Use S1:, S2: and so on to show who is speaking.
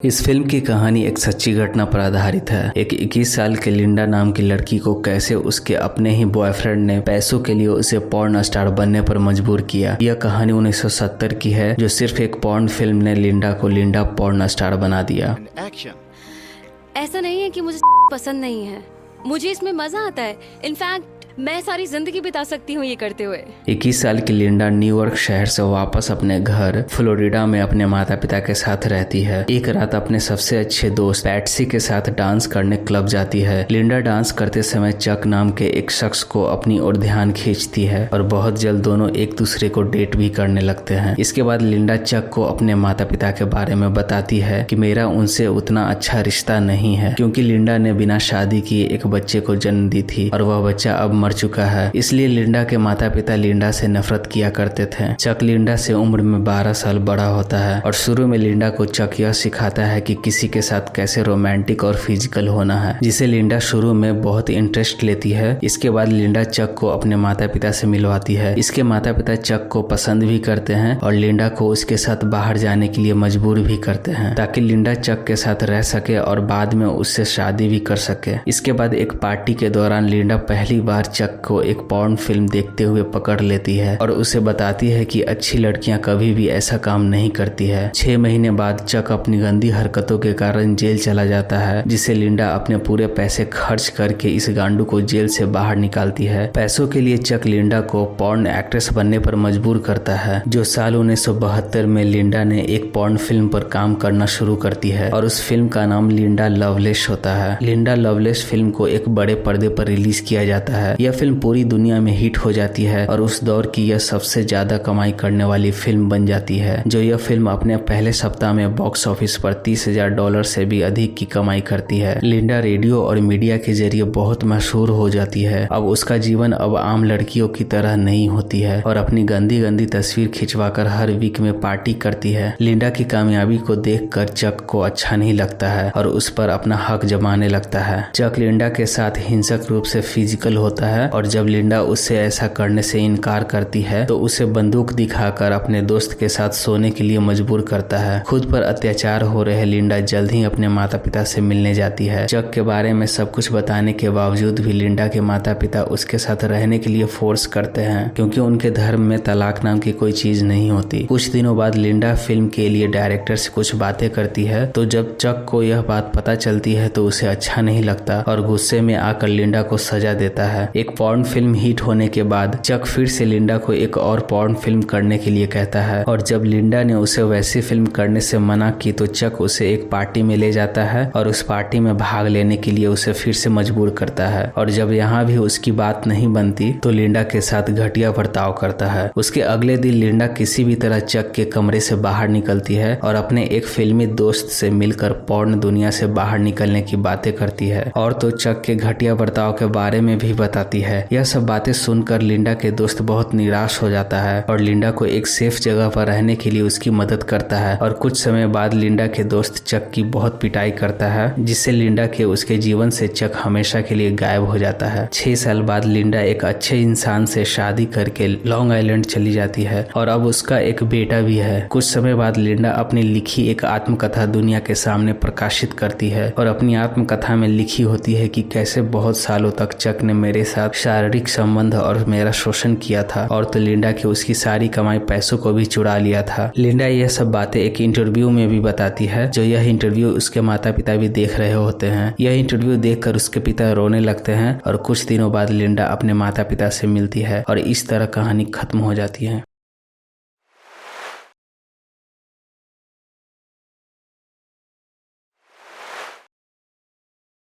S1: इस फिल्म की कहानी एक सच्ची घटना पर आधारित है। एक 21 साल की लिंडा नाम की लड़की को कैसे उसके अपने ही बॉयफ्रेंड ने पैसों के लिए उसे पॉर्न स्टार बनने पर मजबूर किया। यह कहानी 1970 की है, जो सिर्फ एक पॉर्न फिल्म ने लिंडा को लिंडा पॉर्न स्टार बना दिया।
S2: ऐसा नहीं है कि मुझे पसंद नहीं है, मुझे इसमें मजा आता है। इनफैक्ट मैं सारी जिंदगी बिता सकती हूँ ये करते हुए।
S1: 21 साल की लिंडा न्यूयॉर्क शहर से वापस अपने घर फ्लोरिडा में अपने माता पिता के साथ रहती है। एक रात अपने सबसे अच्छे दोस्त पैट्सी के साथ डांस करने क्लब जाती है। लिंडा डांस करते समय चक नाम के एक शख्स को अपनी ओर ध्यान खींचती है और बहुत जल्द दोनों एक दूसरे को डेट भी करने लगते हैं। इसके बाद लिंडा चक को अपने माता पिता के बारे में बताती है कि मेरा उनसे उतना अच्छा रिश्ता नहीं है, क्योंकि लिंडा ने बिना शादी किए एक बच्चे को जन्म दी थी और वह बच्चा अब मर चुका है। इसलिए लिंडा के माता पिता लिंडा से नफरत किया करते थे। चक लिंडा से उम्र में 12 साल बड़ा होता है और शुरू में लिंडा को चक यह सिखाता है कि किसी के साथ कैसे रोमांटिक और फिजिकल होना है, जिसे लिंडा शुरू में बहुत इंटरेस्ट लेती है। इसके बाद लिंडा चक को अपने माता पिता से मिलवाती है। इसके माता पिता चक को पसंद भी करते हैं और लिंडा को उसके साथ बाहर जाने के लिए मजबूर भी करते हैं, ताकि लिंडा चक के साथ रह सके और बाद में उससे शादी भी कर सके। इसके बाद एक पार्टी के दौरान लिंडा पहली बार चक को एक पॉर्न फिल्म देखते हुए पकड़ लेती है और उसे बताती है कि अच्छी लड़कियां कभी भी ऐसा काम नहीं करती है। 6 महीने बाद चक अपनी गंदी हरकतों के कारण जेल चला जाता है, जिसे लिंडा अपने पूरे पैसे खर्च करके इस गांडू को जेल से बाहर निकालती है। पैसों के लिए चक लिंडा को पॉर्न एक्ट्रेस बनने पर मजबूर करता है। जो साल 1972 में लिंडा ने एक पॉर्न फिल्म पर काम करना शुरू करती है और उस फिल्म का नाम लिंडा लवलेस होता है। लिंडा लवलेस फिल्म को एक बड़े पर्दे पर रिलीज किया जाता है। यह फिल्म पूरी दुनिया में हिट हो जाती है और उस दौर की यह सबसे ज्यादा कमाई करने वाली फिल्म बन जाती है। जो यह फिल्म अपने पहले सप्ताह में बॉक्स ऑफिस पर $30,000 से भी अधिक की कमाई करती है। लिंडा रेडियो और मीडिया के जरिए बहुत मशहूर हो जाती है। अब उसका जीवन अब आम लड़कियों की तरह नहीं होती है और अपनी गंदी गंदी तस्वीर खिंचवाकर हर वीक में पार्टी करती है। लिंडा की कामयाबी को देखकर चक को अच्छा नहीं लगता है और उस पर अपना हक जमाने लगता है। चक लिंडा के साथ हिंसक रूप से फिजिकल होता है और जब लिंडा उससे ऐसा करने से इनकार करती है तो उसे बंदूक दिखाकर अपने दोस्त के साथ सोने के लिए मजबूर करता है। खुद पर अत्याचार हो रहे लिंडा जल्द ही अपने माता पिता से मिलने जाती है। चक के बारे में सब कुछ बताने के बावजूद भी लिंडा के माता पिता उसके साथ रहने के लिए फोर्स करते हैं, क्योंकि उनके धर्म में तलाक नाम की कोई चीज नहीं होती। कुछ दिनों बाद लिंडा फिल्म के लिए डायरेक्टर से कुछ बातें करती है, तो जब चक को यह बात पता चलती है तो उसे अच्छा नहीं लगता और गुस्से में आकर लिंडा को सजा देता है। एक पॉर्न फिल्म हिट होने के बाद चक फिर से लिंडा को एक और पॉर्न फिल्म करने के लिए कहता है और जब लिंडा ने उसे वैसी फिल्म करने से मना की तो चक उसे एक पार्टी में ले जाता है और उस पार्टी में भाग लेने के लिए उसे फिर से मजबूर करता है और जब यहाँ भी उसकी बात नहीं बनती तो लिंडा के साथ घटिया बर्ताव करता है। उसके अगले दिन लिंडा किसी भी तरह चक के कमरे से बाहर निकलती है और अपने एक फिल्मी दोस्त से मिलकर पॉर्न दुनिया से बाहर निकलने की बातें करती है और तो चक के घटिया बर्ताव के बारे में भी बताती है। यह सब बातें सुनकर लिंडा के दोस्त बहुत निराश हो जाता है और लिंडा को एक सेफ जगह पर रहने के लिए उसकी मदद करता है और कुछ समय बाद लिंडा के दोस्त चक की बहुत पिटाई करता है, जिससे लिंडा के उसके जीवन से चक हमेशा के लिए गायब हो जाता है। 6 साल बाद लिंडा एक अच्छे इंसान से शादी करके लॉन्ग आइलैंड चली जाती है और अब उसका एक बेटा भी है। कुछ समय बाद लिंडा अपनी लिखी एक आत्मकथा दुनिया के सामने प्रकाशित करती है और अपनी आत्मकथा में लिखी होती है कि कैसे बहुत सालों तक चक ने मेरे साथ शारीरिक संबंध और मेरा शोषण किया था और तो लिंडा की उसकी सारी कमाई पैसों को भी चुरा लिया था। लिंडा यह सब बातें एक इंटरव्यू में भी बताती है, जो यह इंटरव्यू उसके माता पिता भी देख रहे होते हैं। यह इंटरव्यू देखकर उसके पिता रोने लगते हैं और कुछ दिनों बाद लिंडा अपने माता पिता से मिलती है और इस तरह कहानी खत्म हो जाती है।